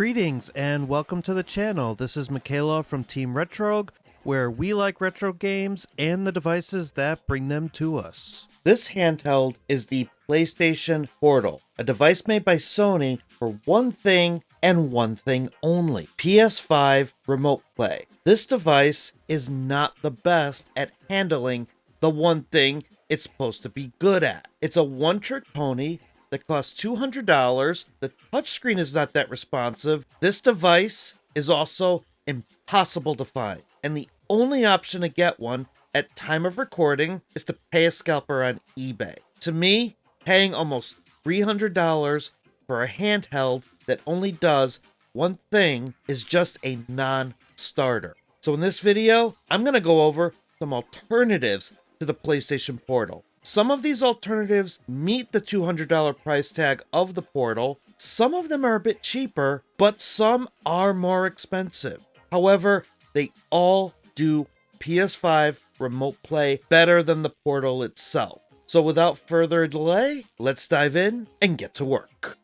Greetings and welcome to the channel. This is Mikhailov from Team Retrogue, where we like retro games and the devices that bring them to us. This handheld is the PlayStation Portal, a device made by Sony for one thing and one thing only: PS5 Remote Play. This device is not the best at handling the one thing it's supposed to be good at. It's a one-trick pony that costs $200. The touchscreen is not that responsive. This device is also impossible to find, and the only option to get one at time of recording is to pay a scalper on eBay. To me, paying almost $300 for a handheld that only does one thing is just a non-starter. So in this video, I'm going to go over some alternatives to the PlayStation Portal. Some of these alternatives meet the $200 price tag of the Portal. Some of them are a bit cheaper, but some are more expensive. However, they all do PS5 Remote Play better than the Portal itself. So without further delay, let's dive in and get to work.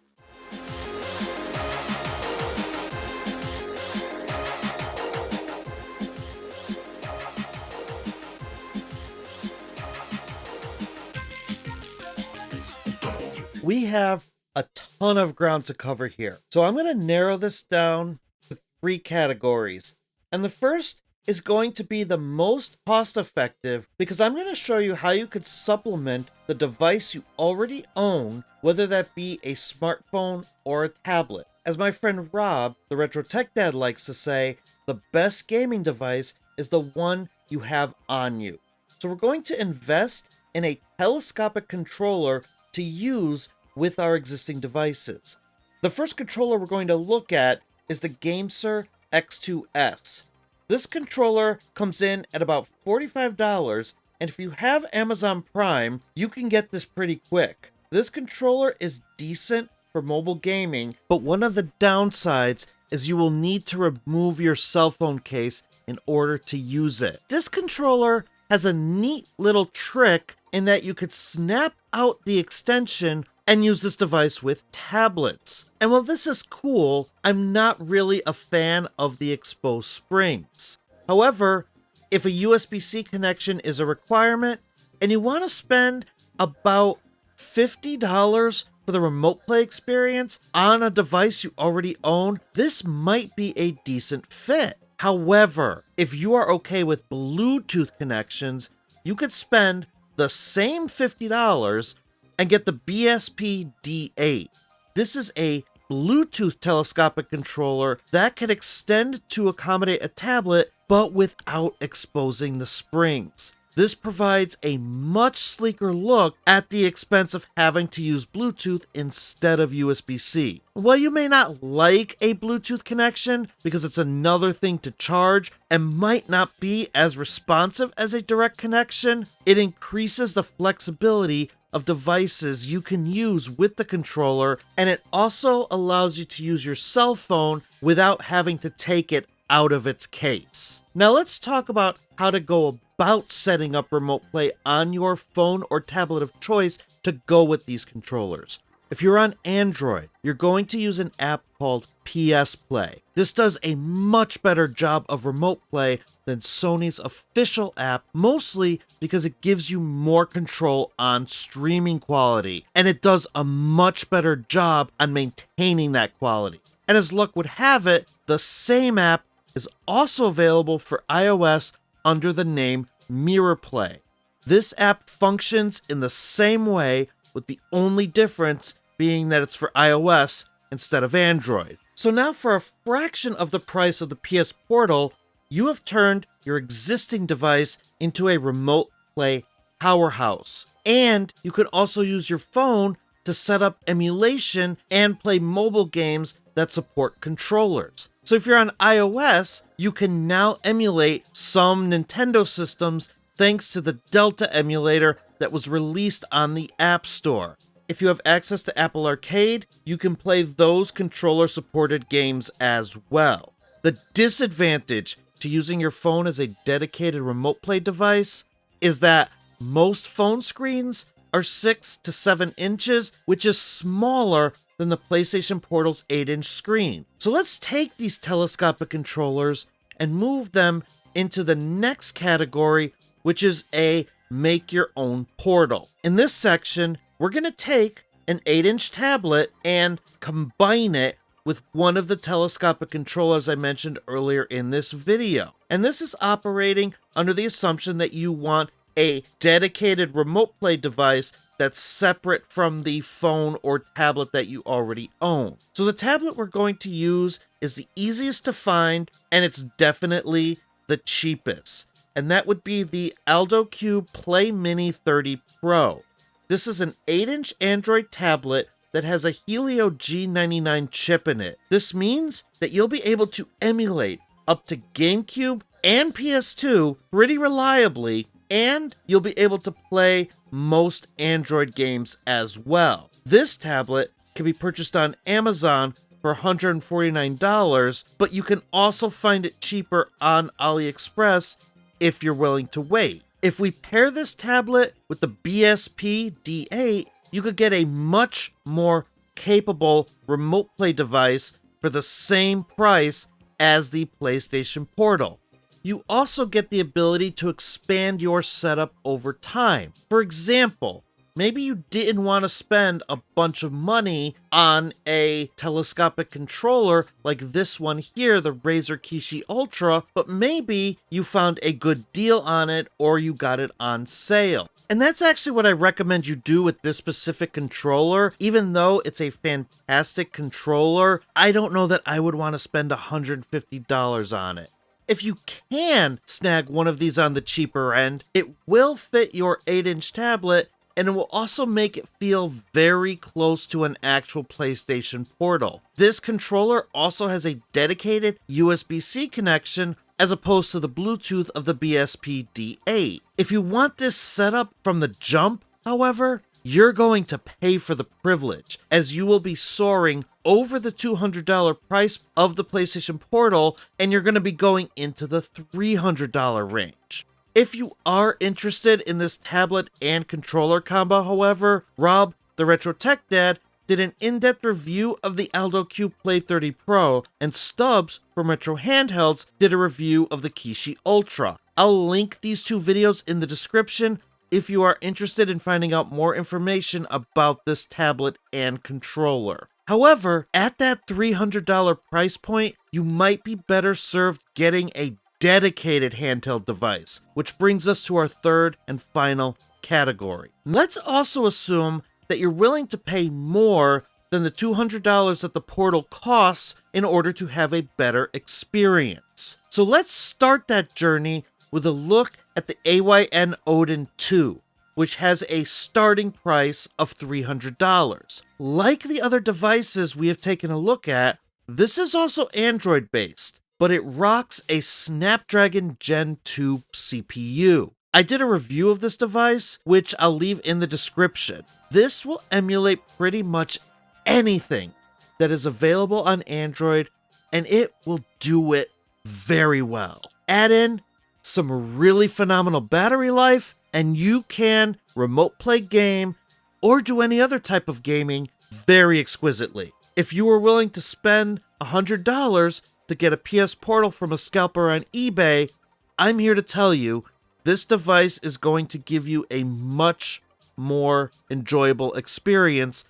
We have a ton of ground to cover here, so I'm going to narrow this down to 3 categories. And the first is going to be the most cost-effective, because I'm going to show you how you could supplement the device you already own, whether that be a smartphone or a tablet. As my friend Rob, the Retro Tech Dad, likes to say, the best gaming device is the one you have on you. So we're going to invest in a telescopic controller to use with our existing devices. The first controller we're going to look at is the Gamesir X2S. This controller comes in at about $45, and if you have Amazon Prime, you can get this pretty quick. This controller is decent for mobile gaming, but one of the downsides is you will need to remove your cell phone case in order to use it. This controller has a neat little trick in that you could snap out the extension and use this device with tablets. And while this is cool, I'm not really a fan of the exposed springs. However, if a USB-C connection is a requirement and you want to spend about $50 for the remote play experience on a device you already own, this might be a decent fit. However, if you are okay with Bluetooth connections, you could spend the same $50 and get the BSP D8. This is a Bluetooth telescopic controller that can extend to accommodate a tablet, but without exposing the springs. This provides a much sleeker look at the expense of having to use Bluetooth instead of USB-C. While you may not like a Bluetooth connection because it's another thing to charge and might not be as responsive as a direct connection, it increases the flexibility of devices you can use with the controller, and it also allows you to use your cell phone without having to take it out of its case. Now let's talk about how to go about setting up remote play on your phone or tablet of choice to go with these controllers. If you're on Android, you're going to use an app called PS Play. This does a much better job of remote play than Sony's official app, mostly because it gives you more control on streaming quality, and it does a much better job on maintaining that quality. And as luck would have it, the same app is also available for iOS under the name Mirror Play. This app functions in the same way, with the only difference being that it's for iOS instead of Android. So now, for a fraction of the price of the PS Portal, you have turned your existing device into a remote play powerhouse. And you can also use your phone to set up emulation and play mobile games that support controllers. So if you're on iOS, you can now emulate some Nintendo systems thanks to the Delta emulator that was released on the App Store. If you have access to Apple Arcade, you can play those controller-supported games as well. The disadvantage to using your phone as a dedicated remote play device is that most phone screens are 6 to 7 inches, which is smaller than the PlayStation Portal's 8-inch screen. So let's take these telescopic controllers and move them into the next category, which is a make your own portal. In this section, we're going to take an 8-inch tablet and combine it with one of the telescopic controllers I mentioned earlier in this video. And this is operating under the assumption that you want a dedicated remote play device that's separate from the phone or tablet that you already own. So the tablet we're going to use is the easiest to find, and it's definitely the cheapest. And that would be the Alldocube Play Mini 30 Pro. This is an 8-inch Android tablet that has a Helio G99 chip in it. This means that you'll be able to emulate up to GameCube and PS2 pretty reliably, and you'll be able to play most Android games as well. This tablet can be purchased on Amazon for $149, but you can also find it cheaper on AliExpress if you're willing to wait. If we pair this tablet with the BSP D8, you could get a much more capable remote play device for the same price as the PlayStation Portal. You also get the ability to expand your setup over time. For example, maybe you didn't want to spend a bunch of money on a telescopic controller like this one here, the Razer Kishi Ultra, but maybe you found a good deal on it or you got it on sale. And that's actually what I recommend you do with this specific controller. Even though it's a fantastic controller, I don't know that I would want to spend $150 on it. If you can snag one of these on the cheaper end, it will fit your 8-inch tablet, and it will also make it feel very close to an actual PlayStation Portal. This controller also has a dedicated USB-C connection as opposed to the Bluetooth of the BSP D8. If you want this setup from the jump, however, you're going to pay for the privilege, as you will be soaring over the $200 price of the PlayStation Portal, and you're going to be going into the $300 range. If you are interested in this tablet and controller combo, however, Rob, the Retro Tech Dad, did an in-depth review of the Alldocube Play 30 Pro, and Stubbs from Retro Handhelds did a review of the Kishi Ultra. I'll link these two videos in the description if you are interested in finding out more information about this tablet and controller. However, at that $300 price point, you might be better served getting a dedicated handheld device, which brings us to our third and final category. Let's also assume that you're willing to pay more than the $200 that the Portal costs in order to have a better experience. So let's start that journey with a look at the Ayn Odin 2, which has a starting price of $300. Like the other devices we have taken a look at, this is also Android-based, but it rocks a Snapdragon Gen 2 CPU. I did a review of this device, which I'll leave in the description. This will emulate pretty much anything that is available on Android, and it will do it very well. Add in some really phenomenal battery life, and you can remote play game or do any other type of gaming very exquisitely. If you were willing to spend $100 to get a PS Portal from a scalper on eBay, I'm here to tell you this device is going to give you a much more enjoyable experience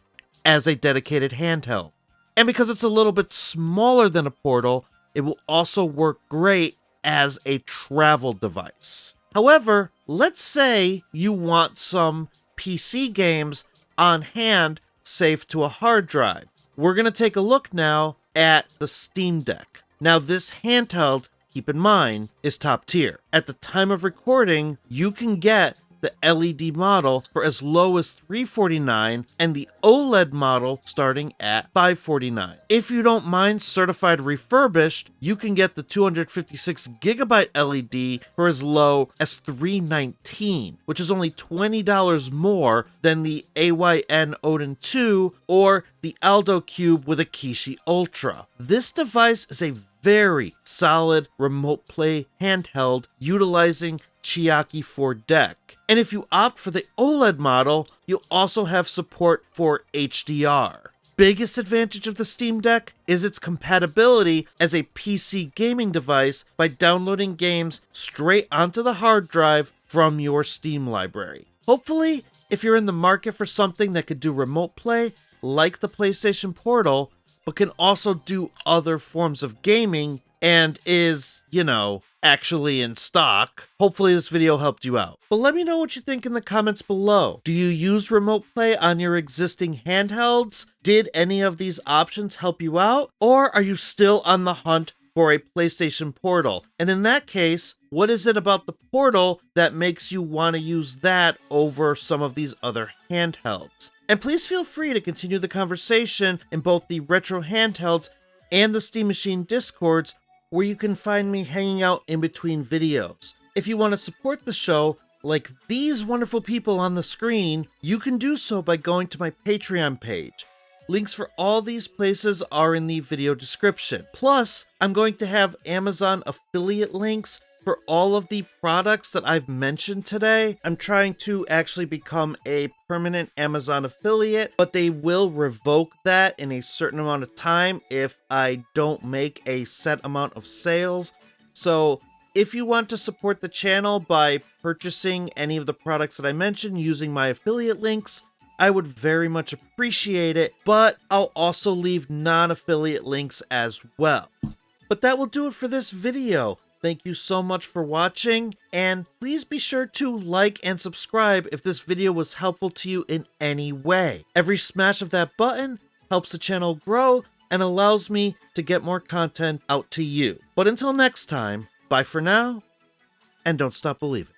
as a dedicated handheld. And because it's a little bit smaller than a Portal, it will also work great as a travel device. However, let's say you want some PC games on hand saved to a hard drive. We're going to take a look now at the Steam Deck. Now, this handheld, keep in mind, is top tier. At the time of recording, you can get the LED model for as low as $349 and the OLED model starting at $549. If you don't mind certified refurbished, you can get the 256GB LED for as low as $319, which is only $20 more than the Ayn Odin 2 or the Alldocube with a Kishi Ultra. This device is a very solid remote play handheld utilizing Chiaki 4 Deck. And if you opt for the OLED model, you'll also have support for HDR. biggest advantage of the Steam Deck is its compatibility as a PC gaming device by downloading games straight onto the hard drive from your Steam library. Hopefully, if you're in the market for something that could do remote play, like the PlayStation Portal, but can also do other forms of gaming and is, actually in stock, hopefully this video helped you out. But let me know what you think in the comments below. Do you use remote play on your existing handhelds? Did any of these options help you out? Or are you still on the hunt for a PlayStation Portal? And in that case, what is it about the Portal that makes you want to use that over some of these other handhelds? And please feel free to continue the conversation in both the Retro Handhelds and the Steam Machine Discords, where you can find me hanging out in between videos. If you want to support the show, like these wonderful people on the screen, you can do so by going to my Patreon page. Links for all these places are in the video description. Plus, I'm going to have Amazon affiliate links for all of the products that I've mentioned today. I'm trying to actually become a permanent Amazon affiliate, but they will revoke that in a certain amount of time if I don't make a set amount of sales. So if you want to support the channel by purchasing any of the products that I mentioned using my affiliate links, I would very much appreciate it, but I'll also leave non-affiliate links as well. But that will do it for this video. Thank you so much for watching, and please be sure to like and subscribe if this video was helpful to you in any way. Every smash of that button helps the channel grow and allows me to get more content out to you. But until next time, bye for now, and don't stop believing.